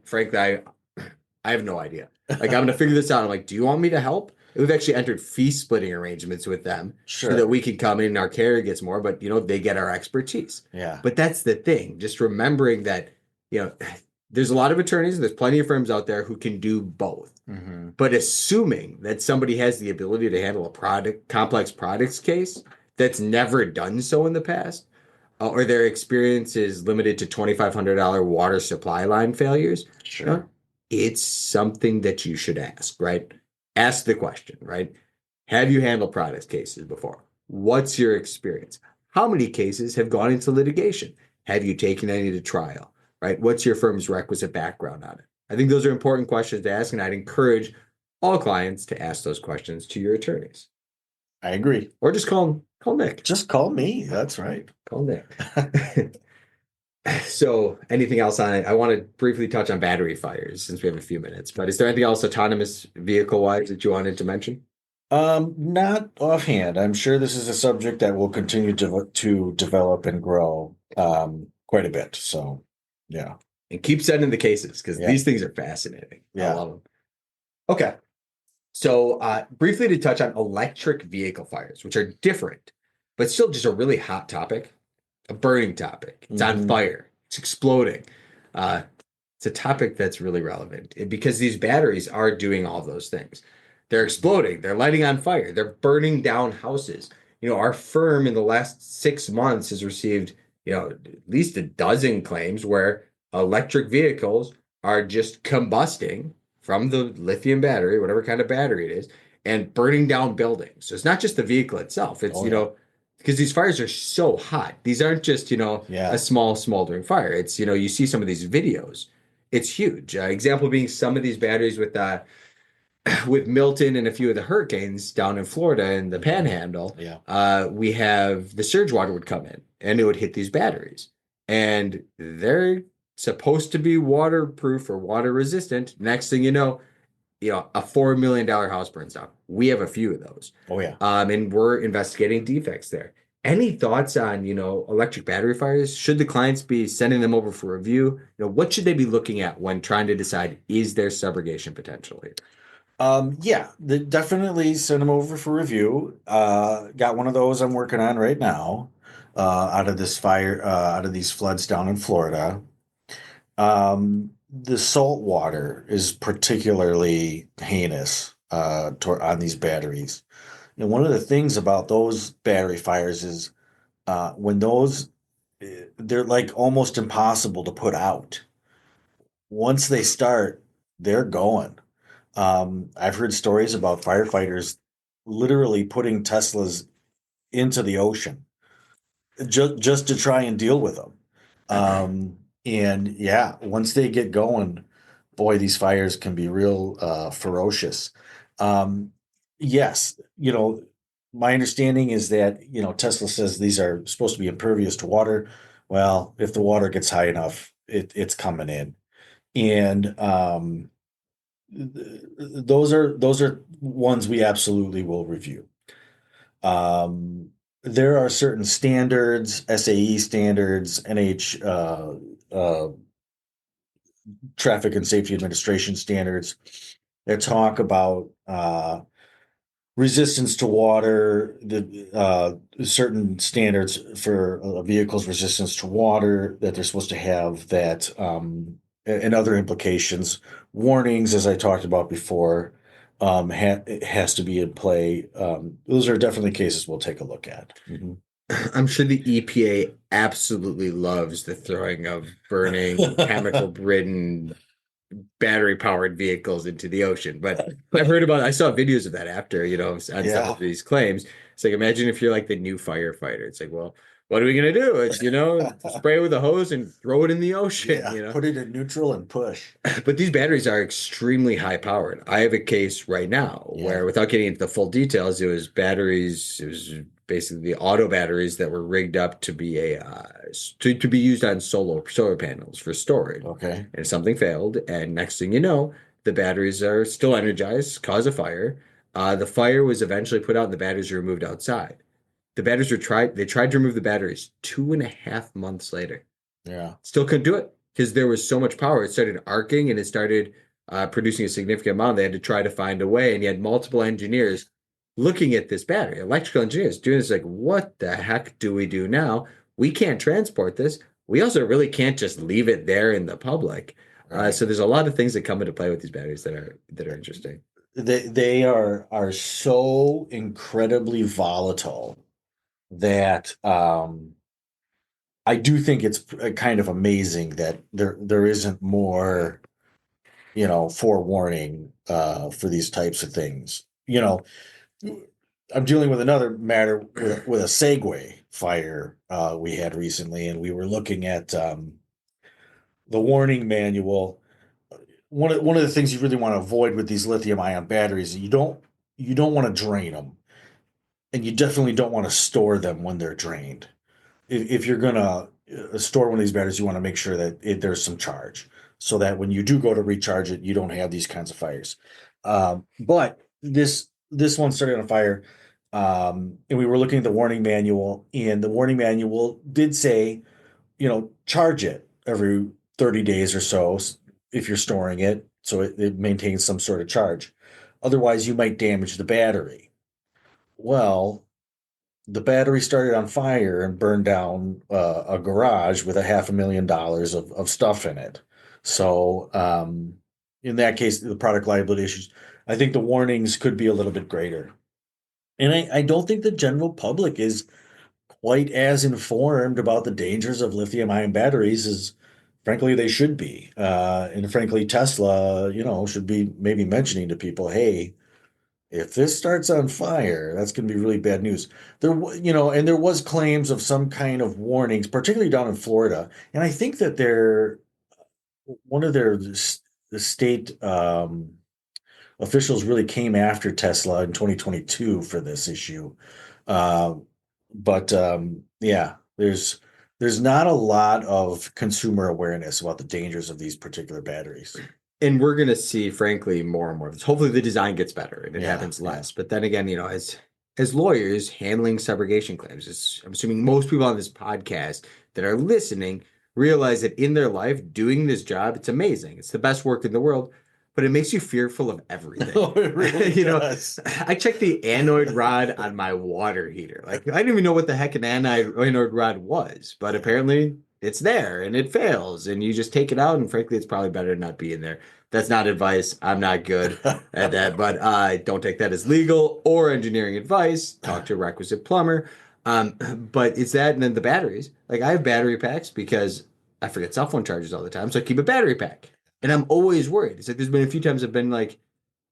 have no idea. Like, I'm going to figure this out. I'm like, do you want me to help? And we've actually entered fee splitting arrangements with them so that we can come in and our carrier gets more, but they get our expertise. Yeah. But that's the thing. Just remembering that, there's a lot of attorneys, there's plenty of firms out there who can do both. But assuming that somebody has the ability to handle a complex products case that's never done so in the past, or their experience is limited to $2,500 water supply line failures, Sure. It's something that you should ask, right? Ask the question, right? Have you handled products cases before? What's your experience? How many cases have gone into litigation? Have you taken any to trial, right? What's your firm's requisite background on it? I think those are important questions to ask, and I'd encourage all clients to ask those questions to your attorneys. I agree. Or just call Nick. Just call me. That's right. Call Nick. So anything else on it? I want to briefly touch on battery fires since we have a few minutes, but is there anything else autonomous vehicle-wise that you wanted to mention? Not offhand. I'm sure this is a subject that will continue to develop and grow quite a bit. So, yeah. And keep sending the cases because Yeah. these things are fascinating. Yeah. I love them. Okay. So briefly to touch on electric vehicle fires, which are different, but still just a really hot topic, a burning topic. It's on fire. It's exploding. It's a topic that's really relevant because these batteries are doing all those things. They're exploding. They're lighting on fire. They're burning down houses. Our firm in the last 6 months has received, at least a dozen claims where electric vehicles are just combusting from the lithium battery, whatever kind of battery it is, and burning down buildings. So it's not just the vehicle itself. It's, because these fires are so hot. These aren't just, a small smoldering fire. It's, you see some of these videos it's huge. Example being some of these batteries with Milton and a few of the hurricanes down in Florida and the Panhandle, Yeah. we have the surge water would come in and it would hit these batteries, and they're supposed to be waterproof or water resistant. Next thing you know, a $4 million house burns down. We have a few of those. Oh yeah. And we're investigating defects there. Any thoughts on, electric battery fires? Should the clients be sending them over for review? What should they be looking at when trying to decide, is there subrogation potential here? Yeah, definitely send them over for review. Got one of those I'm working on right now, out of this fire, out of these floods down in Florida. The salt water is particularly heinous, on these batteries. And one of the things about those battery fires is, when they're like almost impossible to put out. Once they start, they're going. I've heard stories about firefighters literally putting Teslas into the ocean just to try and deal with them. And yeah, once they get going, boy, these fires can be real ferocious. Um, yes, my understanding is that, Tesla says these are supposed to be impervious to water. Well, if the water gets high enough, it's coming in. And those are ones we absolutely will review. There are certain standards, SAE standards, Traffic and Safety Administration standards that talk about resistance to water, the certain standards for a vehicle's resistance to water that they're supposed to have, that and other implications, warnings, as I talked about before, it has to be in play. Those are definitely cases we'll take a look at. Mhm. I'm sure the EPA absolutely loves the throwing of burning chemical-ridden battery-powered vehicles into the ocean. But I saw videos of that after, on some of these claims. It's like, imagine if you're like the new firefighter. It's like, well, what are we gonna do? It's, spray it with a hose and throw it in the ocean, Put it in neutral and push. But these batteries are extremely high powered. I have a case right now where, without getting into the full details, it was basically the auto batteries that were rigged up to be to be used on solar panels for storage. Okay. And something failed, and next thing you know, the batteries are still energized, cause a fire. The fire was eventually put out, and the batteries were removed outside. They tried to remove the batteries 2.5 months later. Yeah. Still couldn't do it because there was so much power. It started arcing and it started producing a significant amount. They had to try to find a way, and you had multiple engineers looking at this battery, electrical engineers doing this, like, what the heck do we do now? We can't transport this. We also really can't just leave it there in the public. Right. So there's a lot of things that come into play with these batteries that are interesting. They are so incredibly volatile that I do think it's kind of amazing that there isn't more, forewarning for these types of things. I'm dealing with another matter with a Segway fire we had recently, and we were looking at the warning manual. One of the things you really want to avoid with these lithium-ion batteries, you don't want to drain them, and you definitely don't want to store them when they're drained. If you're gonna store one of these batteries, you want to make sure that there's some charge, so that when you do go to recharge it, you don't have these kinds of fires. But this one started on fire, and we were looking at the warning manual, and the warning manual did say, charge it every 30 days or so if you're storing it, so it maintains some sort of charge. Otherwise, you might damage the battery. Well, the battery started on fire and burned down a garage with $500,000 of stuff in it. So in that case, the product liability issues, I think the warnings could be a little bit greater. And I don't think the general public is quite as informed about the dangers of lithium-ion batteries as, frankly, they should be. And frankly, Tesla, should be maybe mentioning to people, hey, if this starts on fire, that's going to be really bad news. And there was claims of some kind of warnings, particularly down in Florida. And I think that one of the state officials really came after Tesla in 2022 for this issue. Uh, but yeah, there's not a lot of consumer awareness about the dangers of these particular batteries. And we're going to see, frankly, more and more of this. Hopefully the design gets better and it Yeah, happens less. But then again, as lawyers handling subrogation claims, I'm assuming most people on this podcast that are listening realize that in their life, doing this job, it's amazing. It's the best work in the world, but it makes you fearful of everything. Oh, it really does. I checked the anode rod on my water heater. Like, I didn't even know what the heck an anode rod was, but apparently it's there and it fails and you just take it out. And frankly, it's probably better to not be in there. That's not advice. I'm not good at that, but I don't take that as legal or engineering advice. Talk to a requisite plumber. But it's that, and then the batteries. Like I have battery packs because I forget cell phone chargers all the time, so I keep a battery pack, and I'm always worried. It's like there's been a few times I've been like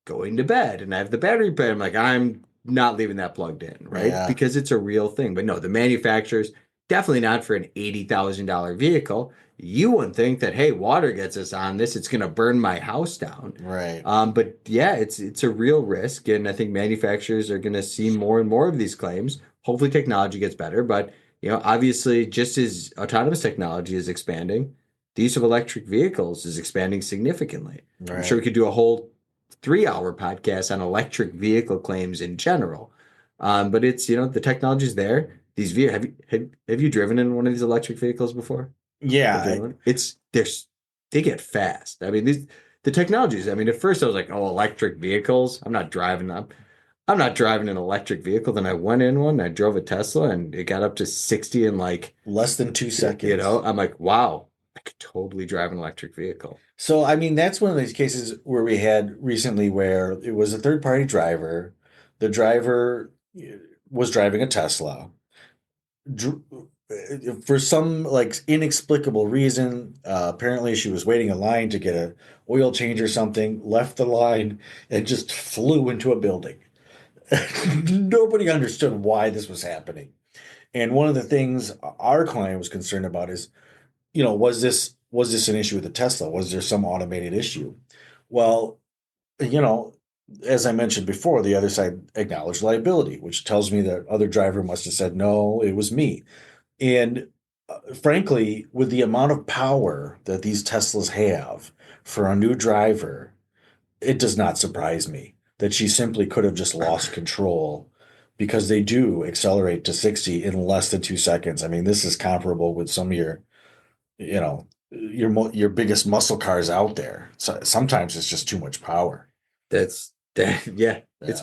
going to bed, and I have the battery pack. I'm like, I'm not leaving that plugged in, right? Yeah. Because it's a real thing. But no, the manufacturers definitely not for an $80,000 vehicle. You wouldn't think that, hey, water gets us on this, it's going to burn my house down. Right. But yeah, it's a real risk, and I think manufacturers are going to see more and more of these claims. Hopefully, technology gets better, but obviously, just as autonomous technology is expanding, the use of electric vehicles is expanding significantly. I'm sure we could do a whole 3-hour podcast on electric vehicle claims in general. But it's the technology's there. These have you driven in one of these electric vehicles before? Yeah. They get fast. I mean, the technologies. I mean, at first I was like, oh, electric vehicles. I'm not driving them. I'm not driving an electric vehicle. Then I went in one. I drove a Tesla, and it got up to 60 in like less than 2 seconds. I'm like, wow, I could totally drive an electric vehicle. So, I mean, that's one of these cases where we had recently where it was a third-party driver. The driver was driving a Tesla. For some like inexplicable reason, apparently she was waiting in line to get an oil change or something, left the line, and just flew into a building. Nobody understood why this was happening. And one of the things our client was concerned about is, was this an issue with the Tesla? Was there some automated issue? Well, as I mentioned before, the other side acknowledged liability, which tells me that other driver must have said, no, it was me. And frankly, with the amount of power that these Teslas have for a new driver, it does not surprise me that she simply could have just lost control, because they do accelerate to 60 in less than 2 seconds. I mean, this is comparable with some of your biggest muscle cars out there. So sometimes it's just too much power. It's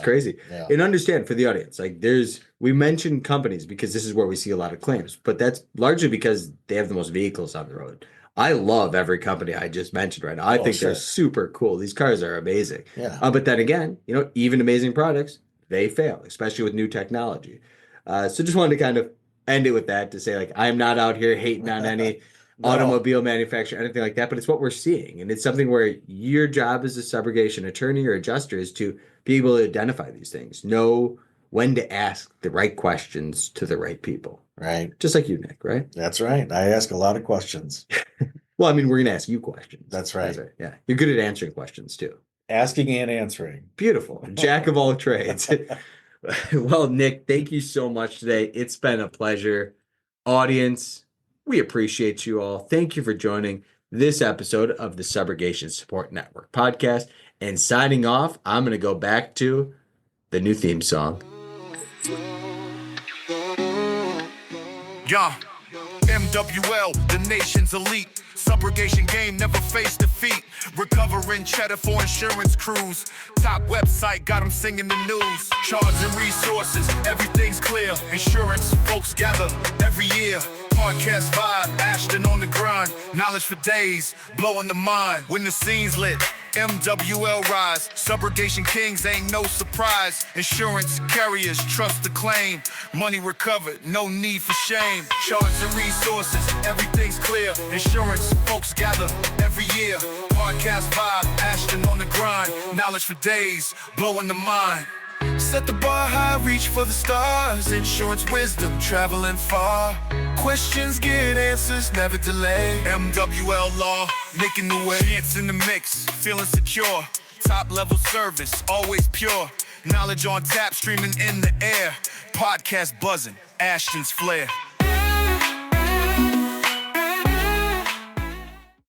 crazy. Yeah. And understand for the audience, like we mentioned companies because this is where we see a lot of claims, but that's largely because they have the most vehicles on the road. I love every company I just mentioned right now. I think sure. they're super cool. These cars are amazing. Yeah. But then again, even amazing products, they fail, especially with new technology. So just wanted to kind of end it with that to say, like, I'm not out here hating on any No. automobile manufacturer, anything like that, but it's what we're seeing. And it's something where your job as a subrogation attorney or adjuster is to be able to identify these things, know when to ask the right questions to the right people. Right. Just like you, Nick, right? That's right. I ask a lot of questions. Well, I mean, we're going to ask you questions. That's right. Yeah. You're good at answering questions too. Asking and answering. Beautiful. Jack of all trades. Well, Nick, thank you so much today. It's been a pleasure. Audience, we appreciate you all. Thank you for joining this episode of the Subrogation Support Network podcast. And signing off, I'm going to go back to the new theme song. Yeah, MWL, the nation's elite. Subrogation game, never face defeat. Recovering cheddar for insurance crews. Top website, got them singing the news. Charging resources, everything's clear. Insurance, folks gather every year. Podcast vibe, Ashton on the grind. Knowledge for days, blowing the mind. When the scene's lit, MWL rise. Subrogation kings ain't no surprise. Insurance carriers trust the claim. Money recovered, no need for shame. Charts and resources, everything's clear. Insurance folks gather every year. Podcast vibe, Ashton on the grind. Knowledge for days, blowing the mind. Set the bar high, reach for the stars. Insurance wisdom, traveling far. Questions get answers, never delay. MWL Law, making the way. Chance in the mix, feeling secure. Top level service, always pure. Knowledge on tap, streaming in the air. Podcast buzzing, Ashton's flair.